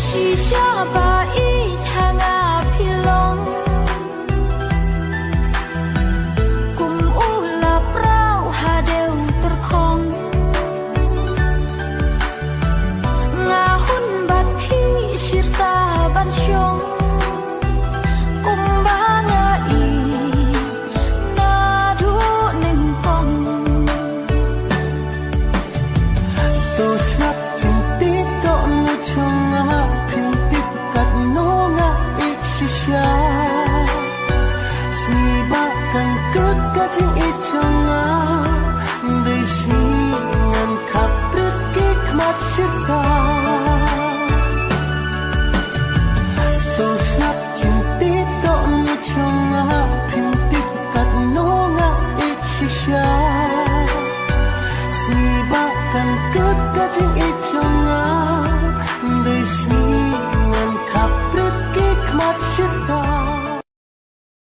shisha baieid hanga pilong kum ulap rau hadeu terkong ngahun bat phi shirta bansyong kum bangai nadu nengpong to snap cinti to nu chunga pintit kat nonga ik shisha si bakang kut kating ichunga dei si ngan kaprit kik mat sita